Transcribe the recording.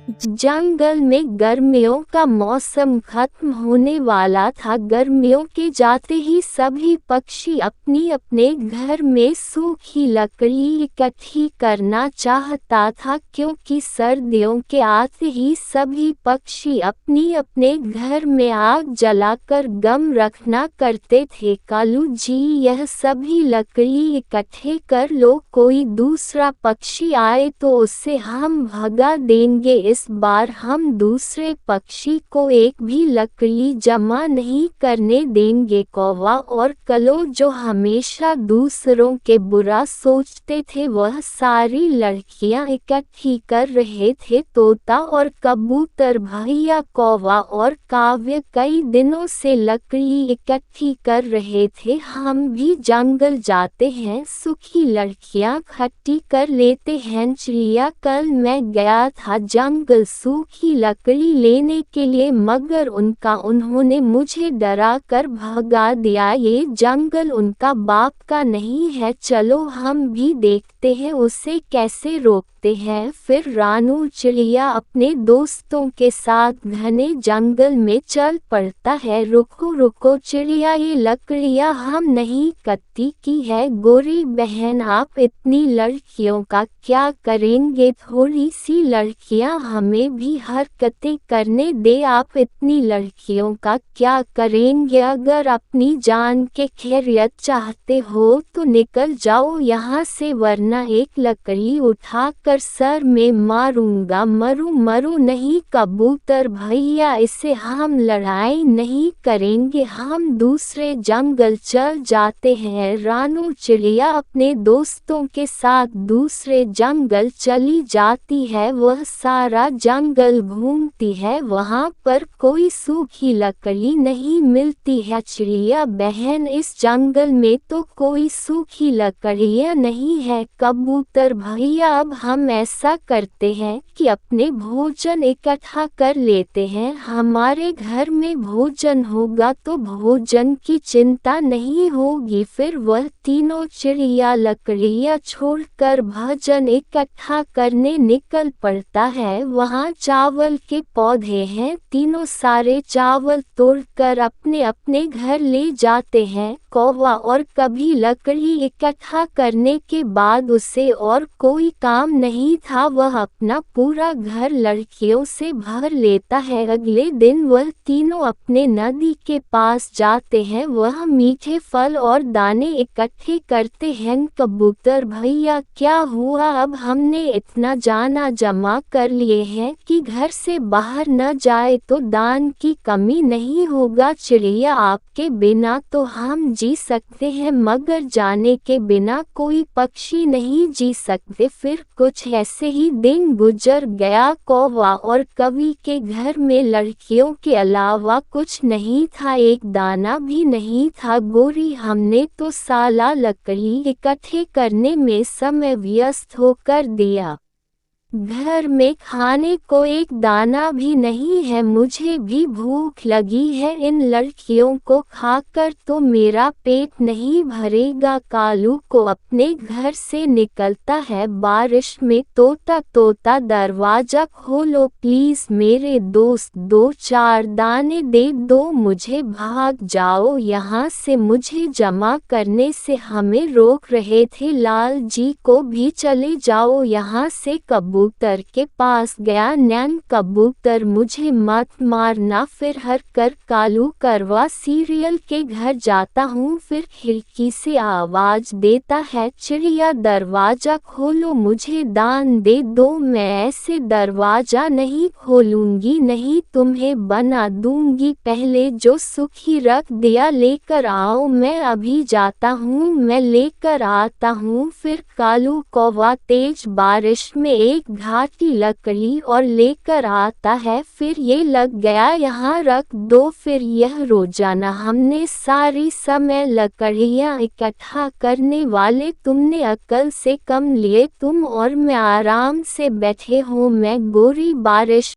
जंगल में गर्मियों का मौसम खत्म होने वाला था। गर्मियों के जाते ही सभी पक्षी अपनी अपने घर में सूखी लकड़ी इकट्ठी करना चाहता था, क्योंकि सर्दियों के आते ही सभी पक्षी अपनी अपने घर में आग जलाकर गम रखना करते थे। कालू जी, यह सभी लकड़ी इकट्ठे कर लो, कोई दूसरा पक्षी आए तो उससे हम भगा देंगे। इस बार हम दूसरे पक्षी को एक भी लकड़ी जमा नहीं करने देंगे। कौवा और कलो, जो हमेशा दूसरों के बुरा सोचते थे, वह सारी लड़कियां इकट्ठी कर रहे थे। तोता और कबूतर भैया, कौवा और काव्य कई दिनों से लकड़ी इकट्ठी कर रहे थे। हम भी जंगल जाते हैं, सूखी लड़कियां इकट्ठी कर लेते हैं। चिड़िया, कल मैं गया था जंगल सूखी लकड़ी लेने के लिए, मगर उन्होंने मुझे डरा कर भगा दिया। ये जंगल उनका बाप का नहीं है, चलो हम भी देखते हैं उसे कैसे रोकते हैं। फिर रानू चिड़िया अपने दोस्तों के साथ घने जंगल में चल पड़ता है। रुको रुको चिड़िया, ये लकड़ियाँ हम नहीं कटती की है। गोरी बहन, आप इतनी लड़कियों का क्या करेंगे? थोड़ी सी लड़कियां हमें भी हरकतें करने दे। आप इतनी लड़कियों का क्या करेंगे? अगर अपनी जान के खैरियत चाहते हो तो निकल जाओ यहाँ से, वरना एक लकड़ी उठाकर सर में मारूंगा। मरू नहीं कबूतर भैया, इससे हम लड़ाई नहीं करेंगे, हम दूसरे जंगल चल जाते हैं। रानू चिड़िया अपने दोस्तों के साथ दूसरे जंगल चली जाती है। वह सारा जंगल घूमती है, वहाँ पर कोई सूखी लकड़ी नहीं मिलती है। चिड़िया बहन, इस जंगल में तो कोई सूखी लकड़ियाँ नहीं है। कबूतर भैया, अब हम ऐसा करते हैं कि अपने भोजन इकट्ठा कर लेते हैं, हमारे घर में भोजन होगा तो भोजन की चिंता नहीं होगी। फिर वह तीनों चिड़िया लकड़ियाँ छोड़कर भोजन इकट्ठा करने निकल पड़ता है। वहाँ चावल के पौधे हैं, तीनों सारे चावल तोड़कर अपने अपने घर ले जाते हैं। कौवा और कभी लकड़ी इकट्ठा करने के बाद उसे और कोई काम नहीं था, वह अपना पूरा घर लड़कियों से भर लेता है। अगले दिन वह तीनों अपने नदी के पास जाते हैं, वह मीठे फल और दाने इकट्ठे करते हैं। कबूतर भैया, क्या हुआ? अब हमने इतना दाना जमा कर लिए हैं कि घर से बाहर न जाए तो दान की कमी नहीं होगा। चिड़िया, आपके बिना तो हम जी सकते हैं, मगर जाने के बिना कोई पक्षी नहीं जी सकते। फिर कुछ ऐसे ही दिन गुजर गया। कौवा और कवि के घर में लड़कियों के अलावा कुछ नहीं था, एक दाना भी नहीं था। गोरी, हमने तो साला लकड़ी इकट्ठे करने में समय व्यस्त होकर दिया, घर में खाने को एक दाना भी नहीं है, मुझे भी भूख लगी है, इन लड़कियों को खाकर तो मेरा पेट नहीं भरेगा। कालू को अपने घर से निकलता है बारिश में। तोता दरवाजा खोलो प्लीज, मेरे दोस्त 2-4 दाने दे दो मुझे, भाग जाओ यहाँ से, मुझे जमा करने से हमें रोक रहे थे। लाल जी को भी चले जाओ यहाँ से। कबूतर के पास गया, नैन कबूतर मुझे मत मारना। फिर हर कर कालू करवा सीरियल के घर जाता हूँ। फिर खिड़की से आवाज देता है, चिड़िया दरवाजा खोलो, मुझे दान दे दो, मैं ऐसे दरवाजा नहीं खोलूंगी, नहीं तुम्हें बना दूंगी। पहले जो सुखी रख दिया लेकर आओ, मैं अभी जाता हूँ, मैं लेकर आता हूँ। फिर कालू कौवा तेज बारिश में एक घाटी लकड़ी और लेकर आता है। फिर ये लग गया, यहाँ रख दो। फिर यह रोजाना हमने सारी समय लकड़ियाँ इकट्ठा करने वाले, तुमने अकल से कम लिए, तुम और मैं आराम से बैठे हो। मैं गोरी बारिश